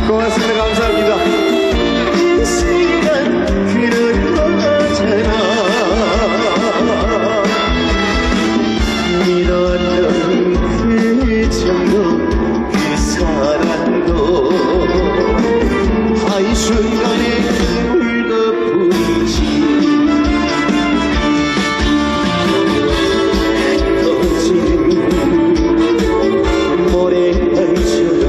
고맙습니다. 감사합니다. 인생이란 그런 거잖아. 믿었던 그 정도 그 사랑도 한순간에 불거뿐이지. 터진 모래알처럼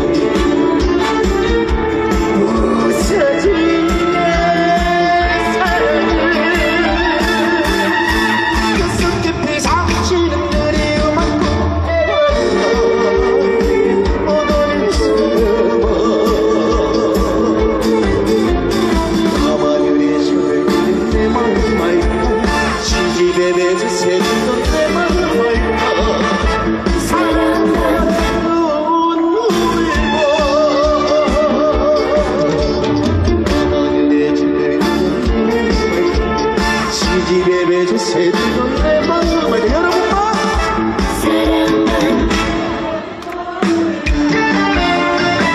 집에 매주 새들던 내 마음을 여러분과 사랑만.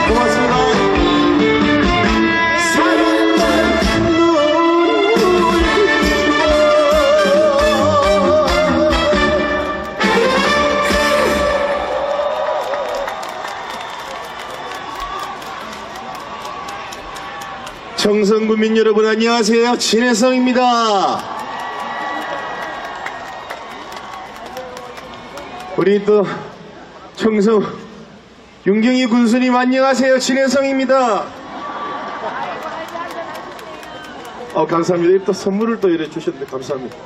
고맙습니다. 사랑만 눈물 청성군민 여러분 안녕하세요. 진혜성입니다. 우리 또 청성 윤경희 군수님 안녕하세요. 진혜성입니다. 감사합니다. 또 선물을 또 이래 주셨는데 감사합니다.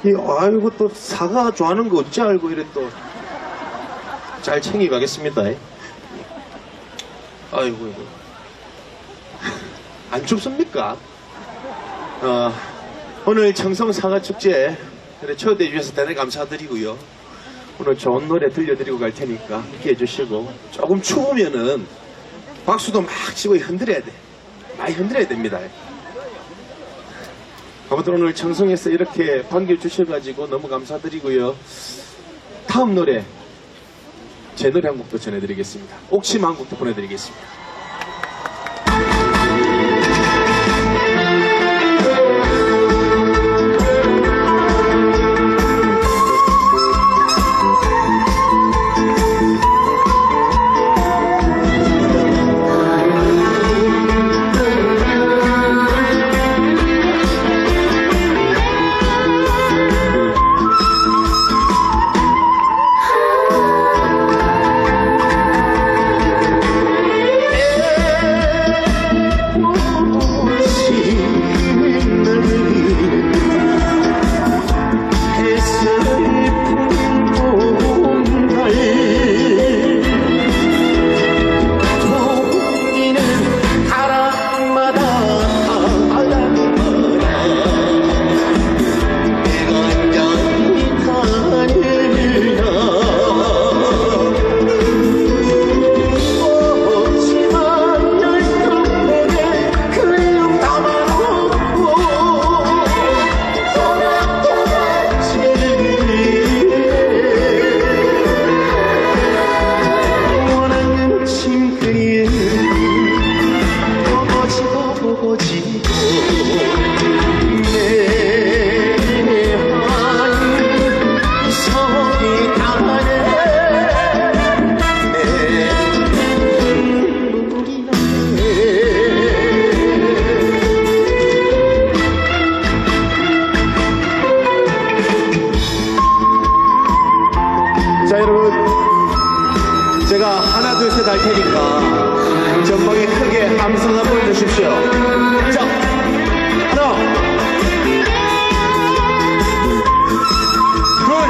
아이고 또 사과 좋아하는 거 어찌 알고 이래 또 잘 챙겨 가겠습니다. 아이고 이거 안 춥습니까? 오늘 청성 사과축제 초대해 주셔서 대단히 감사드리고요. 오늘 좋은 노래 들려드리고 갈 테니까 함께 해주시고, 조금 추우면은 박수도 막 치고 흔들어야 돼. 많이 흔들어야 됩니다. 아무튼 오늘 청성에서 이렇게 반겨주셔가지고 너무 감사드리고요. 다음 노래, 제 노래 한 곡도 전해드리겠습니다. 옥심 한 곡도 보내드리겠습니다. 자 여러분, 제가 하나 둘 셋 할 테니까 전방에 크게 함성 한번 주십시오. 자, 하나 둘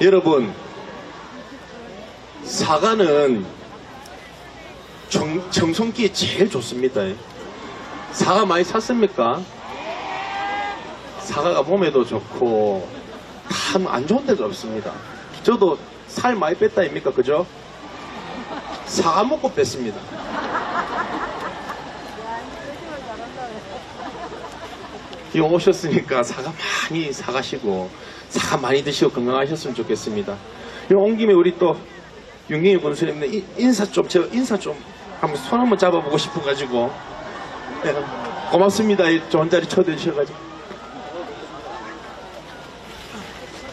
여러분, 사과는 청송기에 제일 좋습니다. 사과 많이 샀습니까? 사과가 몸에도 좋고 참 안 좋은 데가 없습니다. 저도 살 많이 뺐다 아닙니까? 그죠? 사과 먹고 뺐습니다. 이 오셨으니까 사과 많이 사가시고 사과 많이 드시고 건강하셨으면 좋겠습니다. 온 김에 우리 또 윤경희 군수님 제가 인사 좀 한번 손 한번 잡아보고 싶어가지고. 네, 고맙습니다. 좋은 자리 초대해 주셔가지고.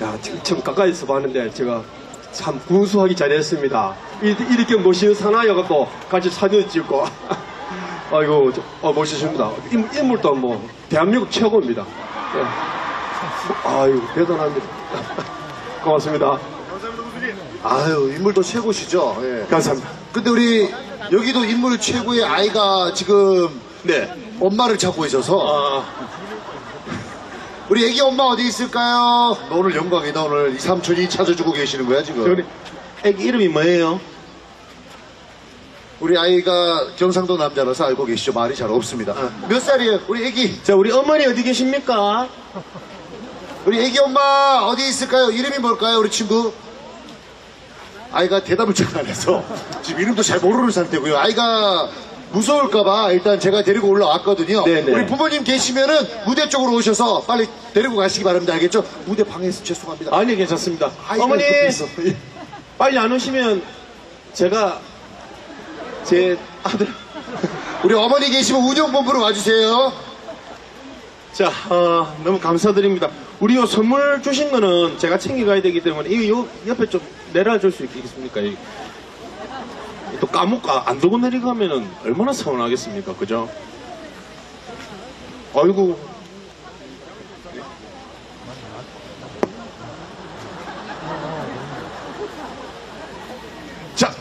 야, 지금 가까이서 봤는데 제가 참 군수하기 잘했습니다. 이렇게 모시는 사나이여갖고 같이 사진 찍고. 아이고, 멋있습니다. 인물도 뭐 대한민국 최고입니다. 네. 아유, 대단합니다. 고맙습니다. 아유, 인물도 최고시죠. 예. 감사합니다. 근데 우리 여기도 인물 최고의 아이가 지금 네. 엄마를 찾고 있어서 우리 애기 엄마 어디 있을까요? 너 오늘 영광이다. 오늘 이 삼촌이 찾아주고 계시는 거야 지금. 우리 애기 이름이 뭐예요? 우리 아이가 경상도 남자라서 알고 계시죠. 말이 잘 없습니다. 몇 살이에요? 우리 애기. 자, 우리 어머니 어디 계십니까? 우리 애기 엄마 어디 있을까요? 이름이 뭘까요? 우리 친구. 아이가 대답을 잘 안 해서 지금 이름도 잘 모르는 상태고요. 아이가 무서울까봐 일단 제가 데리고 올라왔거든요. 네네. 우리 부모님 계시면은 무대 쪽으로 오셔서 빨리 데리고 가시기 바랍니다. 알겠죠? 무대 방해해서 죄송합니다. 아니, 괜찮습니다. 아이가 어머니, 급해서. 빨리 안 오시면 제가 제 아들. 우리 어머니 계시면 운영본부로 와주세요. 자, 너무 감사드립니다. 우리 요 선물 주신 거는 제가 챙겨가야 되기 때문에 이거 옆에 좀 내려줄 수 있겠습니까? 또 까먹고 안 들고 내려가면은 얼마나 서운하겠습니까? 그죠? 아이고. 자,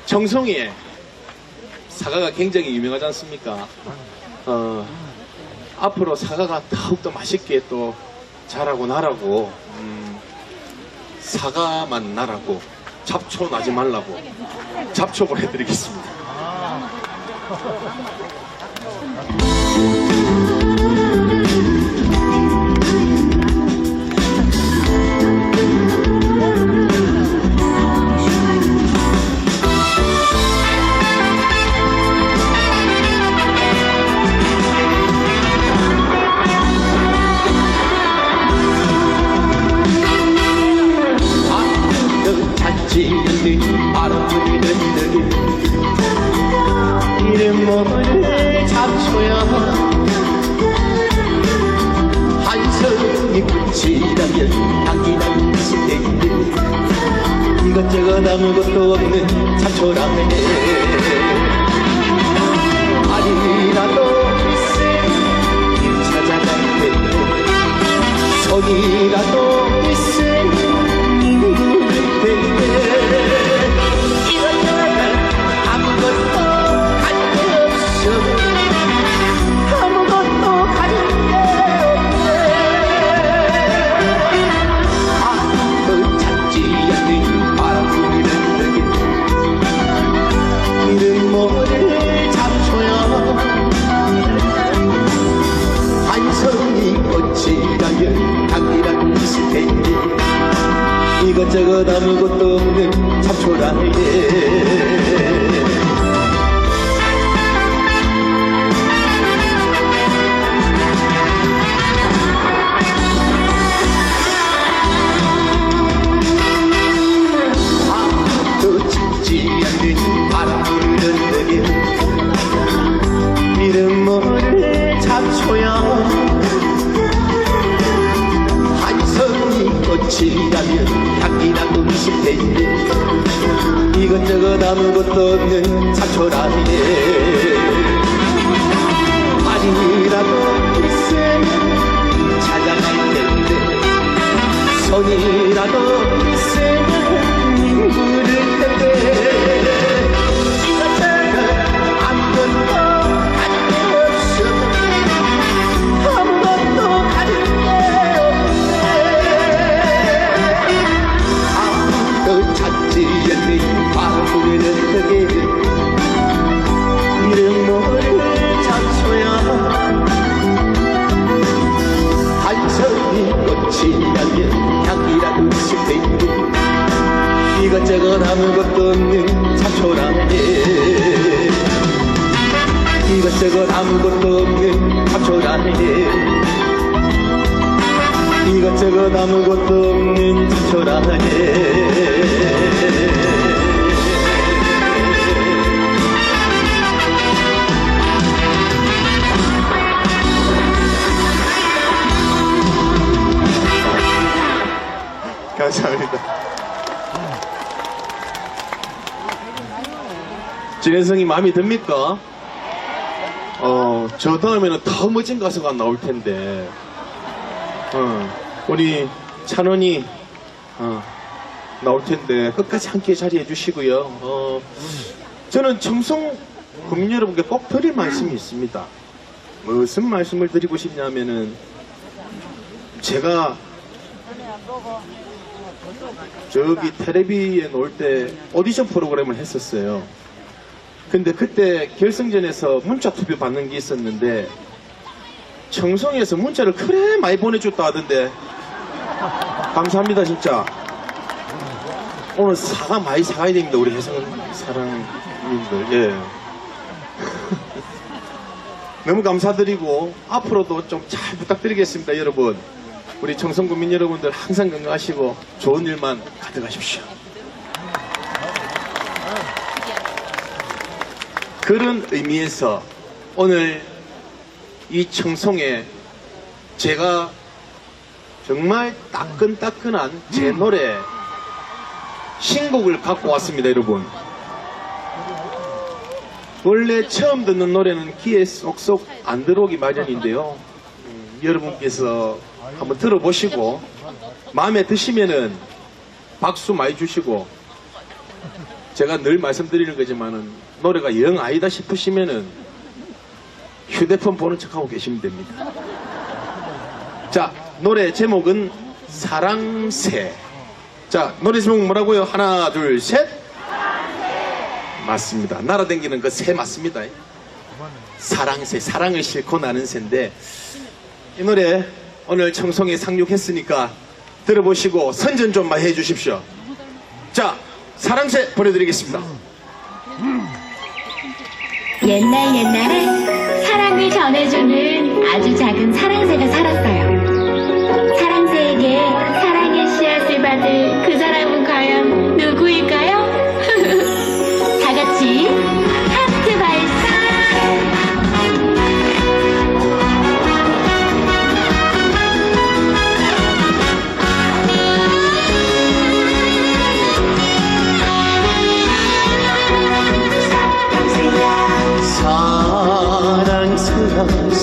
정성이에 사과가 굉장히 유명하지 않습니까? 앞으로 사과가 더욱더 맛있게 또 자라고 나라고, 사과만 나라고, 잡초 나지 말라고 잡초 보내드리겠습니다. 찾지 않는 바람을 흔들기 이름 모를 잡초야 한성이 꽃이라면 향기나는 시대인데 이것저것 아무것도 없는 잡초라네 아니라도 있으니 찾아갈 텐데 손이라도 있으니 이것저것 아무것도 없는 잡초라네 아무도 찾지 않는 바람을 흔들게 이름 모를 잡초야 꽃이라면 향기나고 있을 텐데 이것저것 아무것도 없는 잡초라네 아니라도 있으면 찾아갈 텐데 손이라도 있으면 부를 텐데 이것저것 아무것도 가진 게 없어 아무것도 가진 게 이것저것 아무것도 없는 잡초라네. 이것저것 아무것도 없는 잡초라네. 감사합니다. 진혜성이 마음에 듭니까? 저 다음에는 더 멋진 가수가 나올 텐데, 우리 찬원이, 나올 텐데, 끝까지 함께 자리해 주시고요. 저는 청송 국민 여러분께 꼭 드릴 말씀이 있습니다. 무슨 말씀을 드리고 싶냐면은, 제가 저기 텔레비에 나올 때 오디션 프로그램을 했었어요. 근데 그때 결승전에서 문자 투표 받는 게 있었는데 청송에서 문자를 그래 많이 보내줬다 하던데 감사합니다 진짜. 오늘 사과 많이 사가야 됩니다 우리 혜성 사랑님들. 예. 너무 감사드리고 앞으로도 좀 잘 부탁드리겠습니다 여러분. 우리 청송국민 여러분들 항상 건강하시고 좋은 일만 가득하십시오. 그런 의미에서 오늘 이 청송에 제가 정말 따끈따끈한 제 노래 신곡을 갖고 왔습니다 여러분. 원래 처음 듣는 노래는 귀에 쏙쏙 안 들어오기 마련인데요. 여러분께서 한번 들어보시고 마음에 드시면은 박수 많이 주시고, 제가 늘 말씀드리는 거지만은 노래가 영 아니다 싶으시면은 휴대폰 보는 척하고 계시면 됩니다. 자, 노래 제목은 사랑새. 자, 노래 제목 뭐라고요? 하나, 둘, 셋. 맞습니다. 날아다니는 그 새 맞습니다. 사랑새, 사랑을 싣고 나는 새인데, 이 노래 오늘 청송에 상륙했으니까 들어보시고 선전 좀 많이 해주십시오. 자, 사랑새 보내드리겠습니다. 옛날에 사랑을 전해주는 아주 작은 사랑새가 살았어요. 사랑새에게 사랑의 씨앗을 받을 그 사람은 과연 누구일까요? 다 같이 하트 발사!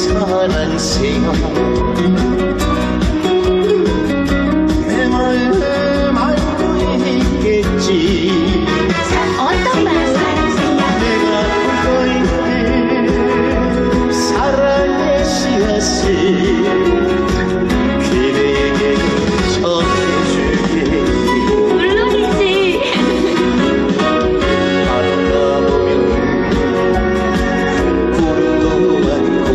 사랑새야 내 마음 알고 있겠지. 어떤 마음 사랑새야? 내가 품고 있는 사랑의 씨앗을 그대에게 전해줄게. 물론이지. 바다 보면 구름도 많고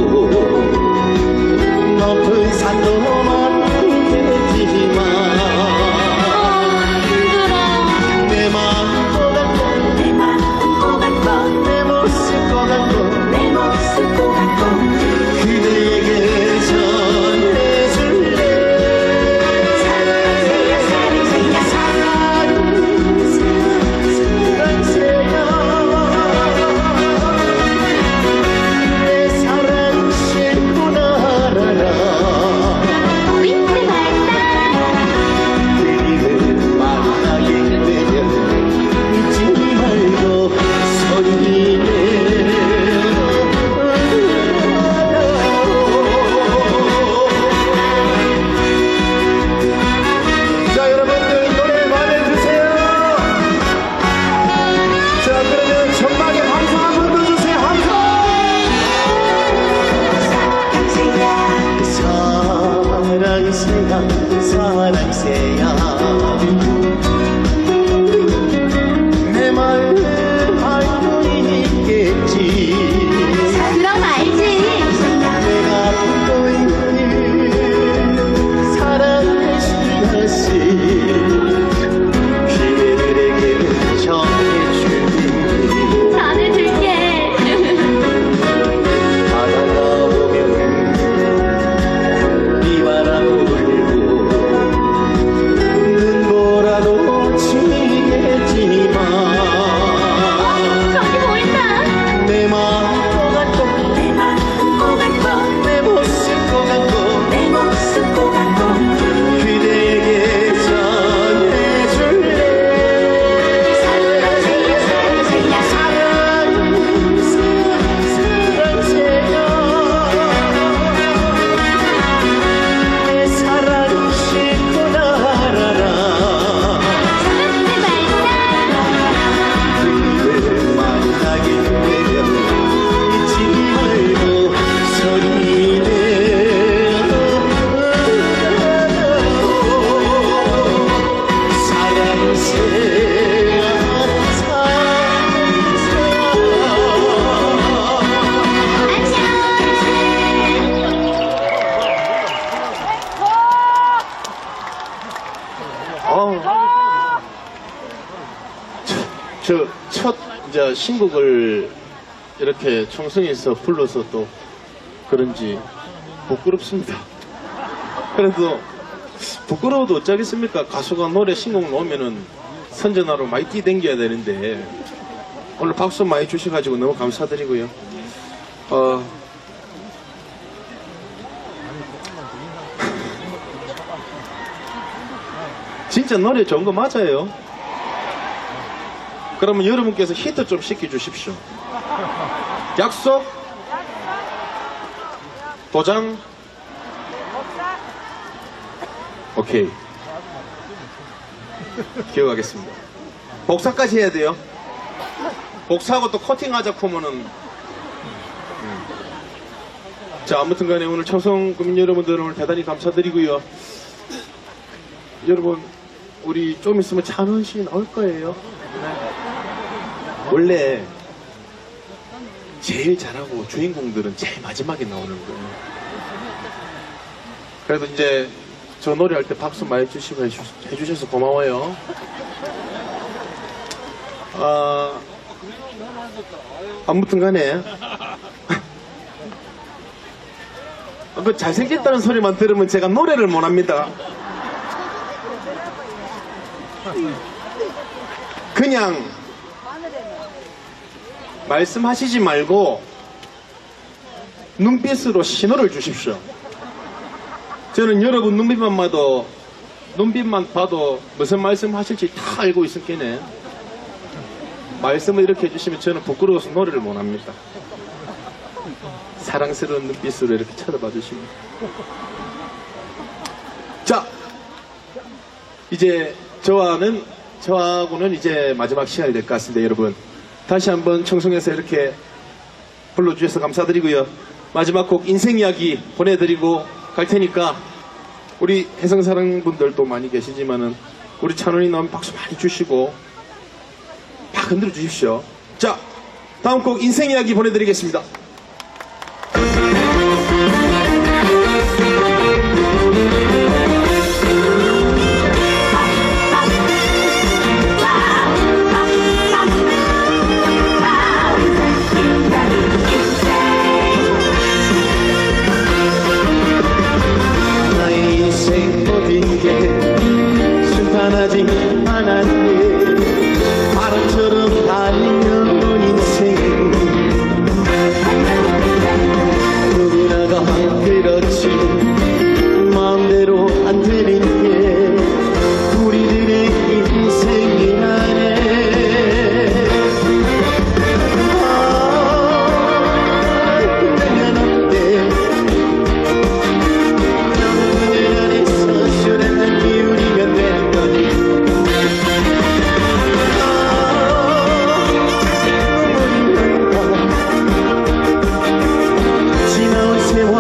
높은 산도 많겠지만 힘들어. 내 마음도 같고 내 마음도 같고 내 모습도 같고 내 모습도 같고 그대에게 전해줄래. 사랑새야 사랑새야 사랑새야 내 사랑 싣고 날아라. 포인트 발사. 그리를 만나게 되면 잊지 말고 손이 자, 여러분들 노래 마음에 드세요? 자, 그러면 전방에 함성 한번 더 주세요. 함성! 사랑새야 사랑새야 내 마음 알고 있겠지. 그럼 알지. 내가 품고 있는 사랑의 씨앗을 그대들에게 전해줄게. 전해줄게. 제가 신곡을 이렇게 청성에서 불러서 또 그런지 부끄럽습니다. 그래도 부끄러워도 어쩌겠습니까? 가수가 노래 신곡 나오면은 선전하러 많이 뛰댕겨야 되는데 오늘 박수 많이 주셔가지고 너무 감사드리고요. 진짜 노래 좋은 거 맞아요. 그러면 여러분께서 히트 좀 시켜주십시오. 약속? 도장? 오케이. 기억하겠습니다. 복사까지 해야 돼요. 복사하고 또 코팅하자 보면은. 자, 아무튼 간에 오늘 청송 국민 여러분들 오늘 대단히 감사드리고요. 여러분, 우리 좀 있으면 찬원 씨 나올 거예요. 원래 제일 잘하고 주인공들은 제일 마지막에 나오는 거예요. 그래도 이제 저 노래할 때 박수 많이 주시고 해주셔서 고마워요. 아무튼 간에 그 잘생겼다는 소리만 들으면 제가 노래를 못합니다. 그냥 말씀하시지 말고 눈빛으로 신호를 주십시오. 저는 여러분 눈빛만 봐도 무슨 말씀 하실지 다 알고 있었겠네. 말씀을 이렇게 해주시면 저는 부끄러워서 노래를 못합니다. 사랑스러운 눈빛으로 이렇게 쳐다봐 주시면. 자, 이제 저하고는 이제 마지막 시간이 될 것 같습니다. 여러분 다시 한번 청송에서 이렇게 불러주셔서 감사드리고요. 마지막 곡 인생 이야기 보내드리고 갈 테니까 우리 해성사랑분들도 많이 계시지만은 우리 찬원이 나오면 박수 많이 주시고 막 흔들어 주십시오. 자, 다음 곡 인생 이야기 보내드리겠습니다. 나의 인생 모든 게 순탄하지 않았네. 바람처럼 달려온 인생 누구나가 그렇지 마음대로 안 되는 게 우리들의 인생이라네. 내가 너때 너무들 안에서 수련한 기울이가 되는 거니. 지나온 세월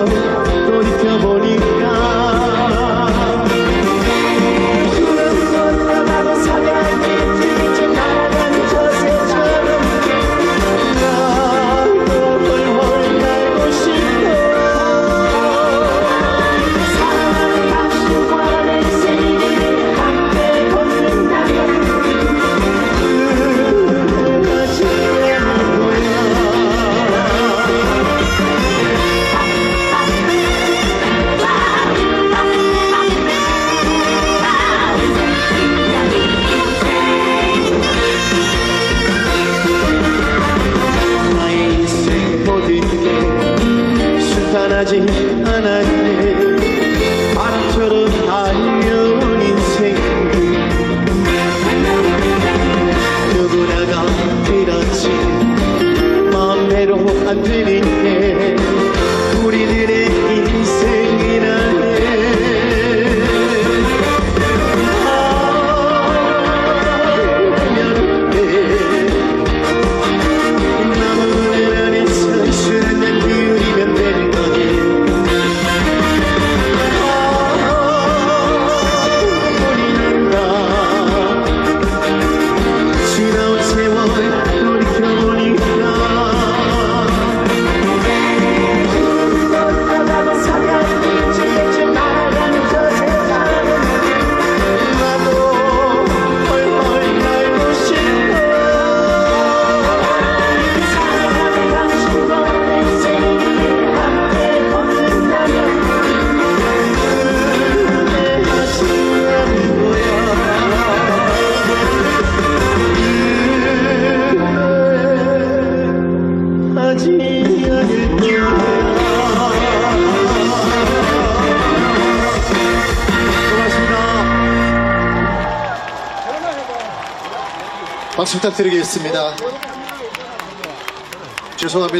돌이켜보니까 그런 것도 나도 살아야겠지. 이제 날아가는 저 새처럼 나도 홀홀 날고 싶어. 사랑하는 당신과 내 생일을 함께 걷는다면 그가 지내는 거야. 나의 인생 모든 게 순탄하지 않았네. 바람처럼 달려온 인생 누구나가 그렇지 마음대로 안 되는 게 우리들의 인생이라네. 나무늘 안에서 수련한 기울이면 되는 거니. 박수 부탁드리겠습니다. 죄송합니다.